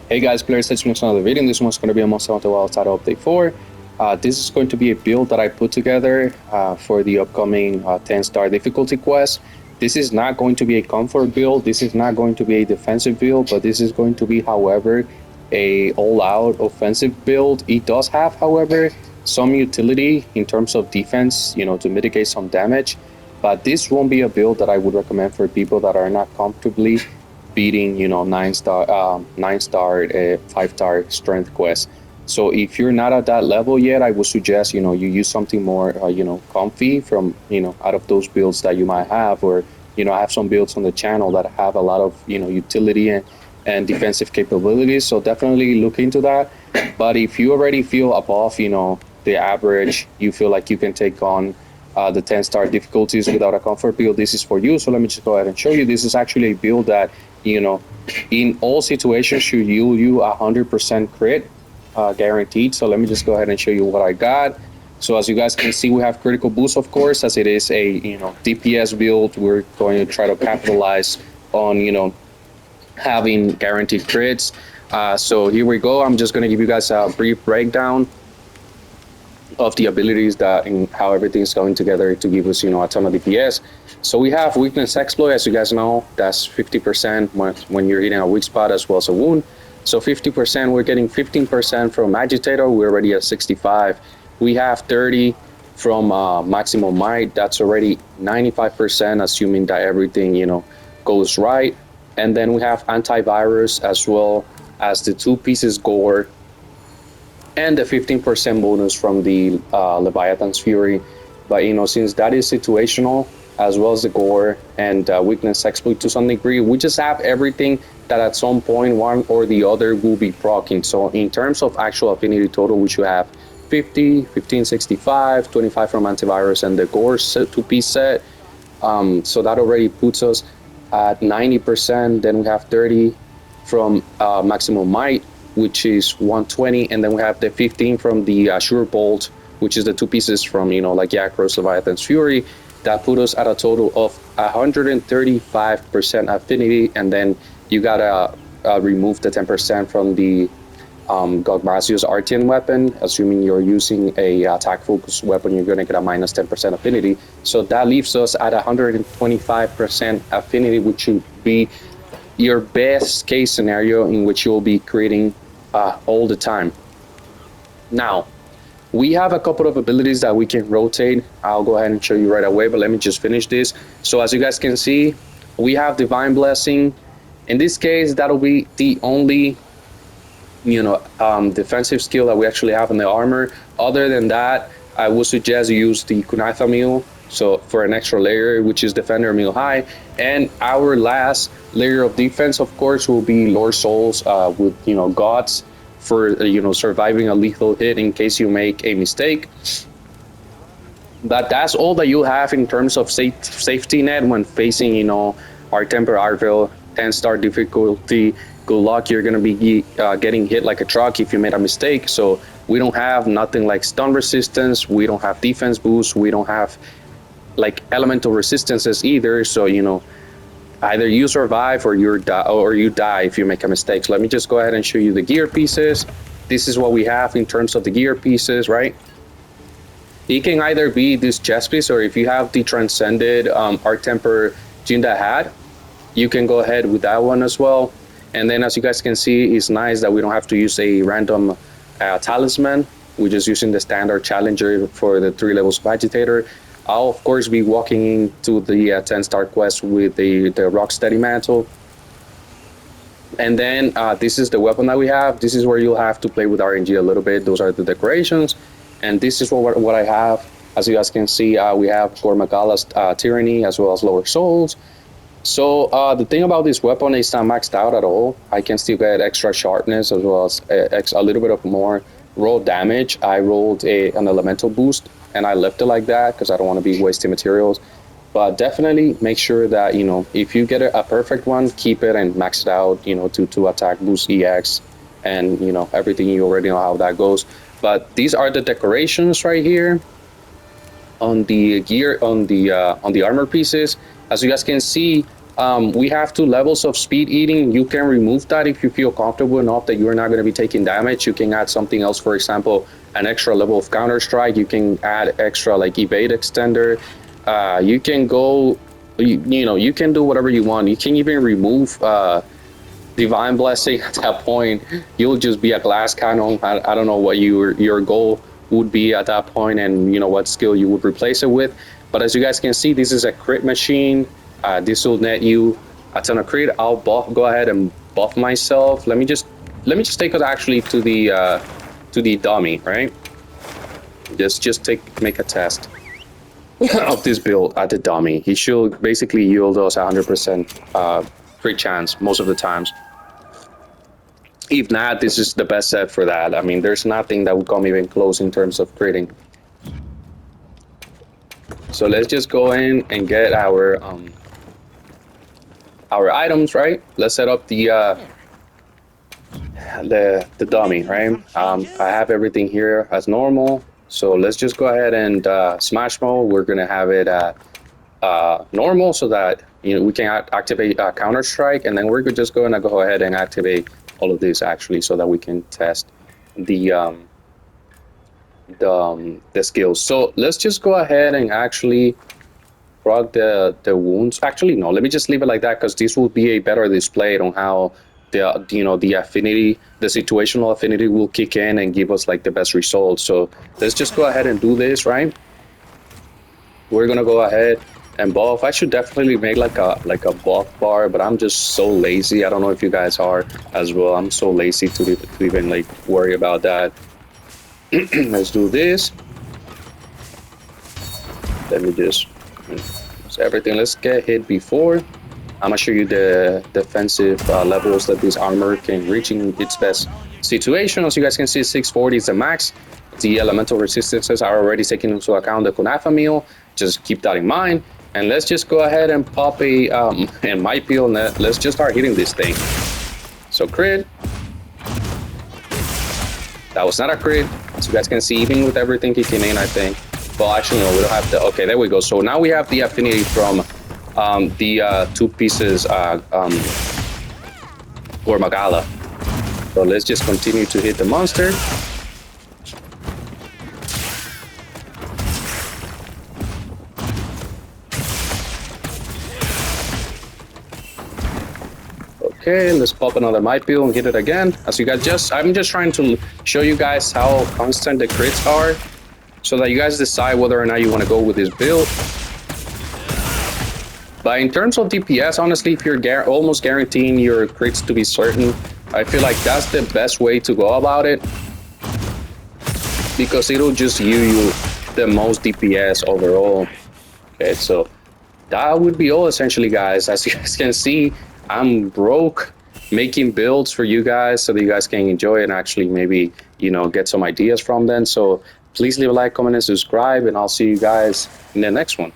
Hey guys, players, let's make another video. This one's going to be a Monster Hunter Wild Title Update 4. This is going to be a build that I put together for the upcoming 10-star difficulty quest. This is not going to be a comfort build. This is not going to be a defensive build, but this is going to be, however, a all-out offensive build. It does have, however, some utility in terms of defense, to mitigate some damage. But this won't be a build that I would recommend for people that are not comfortably beating 9-star 5-star strength quest. So if you're not at that level yet, I would suggest you use something more comfy from out of those builds that you might have, or I have some builds on the channel that have a lot of utility and defensive capabilities, so definitely look into that. But if you already feel above the average, you feel like you can take on the 10-star difficulties without a comfort build, this is for you. So let me just go ahead and show you. This is actually a build that in all situations should yield you 100% crit guaranteed. So let me just go ahead and show you what I got. So as you guys can see, we have critical boost, of course, as it is a DPS build. We're going to try to capitalize on having guaranteed crits. So here we go. I'm just going to give you guys a brief breakdown of the abilities that and how everything is going together to give us a ton of DPS. So we have weakness exploit, as you guys know, that's 50% when you're hitting a weak spot as well as a wound. So 50%, we're getting 15% from agitator. We're already at 65. We have 30 from maximum might. That's already 95%, assuming that everything goes right. And then we have antivirus, as well as the 2 pieces gore and the 15% bonus from the Leviathan's Fury. But since that is situational, as well as the gore and weakness exploit to some degree, we just have everything that at some point one or the other will be proccing. So in terms of actual affinity total, we should have 50, 15, 65, 25 from antivirus and the gore 2-piece set. So that already puts us at 90%. Then we have 30 from maximum might, which is 120, and then we have the 15 from the Sure Bolt, which is the 2 pieces from like Yakros, Leviathan's Fury. That put us at a total of 135% affinity, and then you gotta remove the 10% from the Gogmasios Artian weapon. Assuming you're using a attack focused weapon, you're gonna get a minus 10% affinity. So that leaves us at 125% affinity, which should be your best case scenario in which you'll be creating all the time. Now, we have a couple of abilities that we can rotate. I'll go ahead and show you right away, but let me just finish this. So as you guys can see, we have Divine Blessing. In this case, that'll be the only defensive skill that we actually have in the armor. Other than that, I would suggest you use the Kunatha Mule, so for an extra layer, which is Defender Mule High. And our last layer of defense, of course, will be Lord Souls with gods for surviving a lethal hit in case you make a mistake. But that's all that you have in terms of safety net when facing our Temper Arkveld 10-star difficulty. Good luck, you're gonna be getting hit like a truck if you made a mistake. So we don't have nothing like stun resistance, we don't have defense boost, we don't have like elemental resistances either. So either you survive or you die if you make a mistake. So let me just go ahead and show you the gear pieces. This is what we have in terms of the gear pieces, right? It can either be this chest piece, or if you have the Transcended Art Temper Jinda hat, you can go ahead with that one as well. And then as you guys can see, it's nice that we don't have to use a random talisman. We're just using the standard challenger for the 3 levels of agitator. I'll of course be walking into the 10-star quest with the Rocksteady Mantle. And then this is the weapon that we have. This is where you'll have to play with RNG a little bit. Those are the decorations. And this is what I have. As you guys can see, we have Gormagala's Tyranny as well as Lower Souls. So the thing about this weapon is not maxed out at all. I can still get extra sharpness as well as a little bit of more roll damage. I rolled an elemental boost, and I left it like that because I don't want to be wasting materials. But definitely make sure that if you get a perfect one, keep it and max it out to attack boost EX and everything. You already know how that goes. But these are the decorations right here on the gear, on the armor pieces. As you guys can see, We have 2 levels of speed eating. You can remove that if you feel comfortable enough that you're not going to be taking damage. You can add something else, for example, an extra level of counter strike. You can add extra like evade extender. You can go, you can do whatever you want. You can even remove divine blessing. At that point you'll just be a glass cannon. I don't know what your goal would be at that point, and what skill you would replace it with. But as you guys can see, this is a crit machine. This will net you a ton of crit. I'll go ahead and buff myself. Let me just take it actually to the dummy, right? Just make a test of this build at the dummy. He should basically yield us 100% crit chance most of the times. If not, this is the best set for that. I mean, there's nothing that would come even close in terms of critting. So let's just go in and get our items, right? Let's set up the dummy, right? I have everything here as normal. So let's just go ahead and smash mode. We're gonna have it normal so that we can activate counter strike, and then we're just going to go ahead and activate all of this actually so that we can test the skills. So let's just go ahead and actually proc the wounds. Actually, no, let me just leave it like that, because this will be a better display on how the affinity, the situational affinity will kick in and give us like the best results. So let's just go ahead and do this, right? We're gonna go ahead and buff. I should definitely make like a buff bar, but I'm just so lazy. I don't know if you guys are as well. I'm so lazy to even like worry about that. Let's do this. Let me just everything. Let's get hit before. I'm gonna show you the defensive levels that this armor can reach in its best situation. As you guys can see, 640 is the max. The elemental resistances are already taking into account the Kunafa meal. Just keep that in mind. And let's just go ahead and pop a and my peel. And let's just start hitting this thing. So crit. That was not a crit. As you guys can see, even with everything kicking in, I think. Well, actually, no, we don't have to. Okay, there we go. So now we have the affinity from the 2 pieces or Magala. So let's just continue to hit the monster. Okay, let's pop another might peel and hit it again. As you guys I'm just trying to show you guys how constant the crits are, so that you guys decide whether or not you want to go with this build. But in terms of DPS, honestly, if you're almost guaranteeing your crits to be certain, I feel like that's the best way to go about it, because it'll just give you the most DPS overall. Okay, so that would be all essentially, guys. As you guys can see, I'm broke making builds for you guys so that you guys can enjoy it and actually maybe get some ideas from them. So please leave a like, comment, and subscribe, and I'll see you guys in the next one.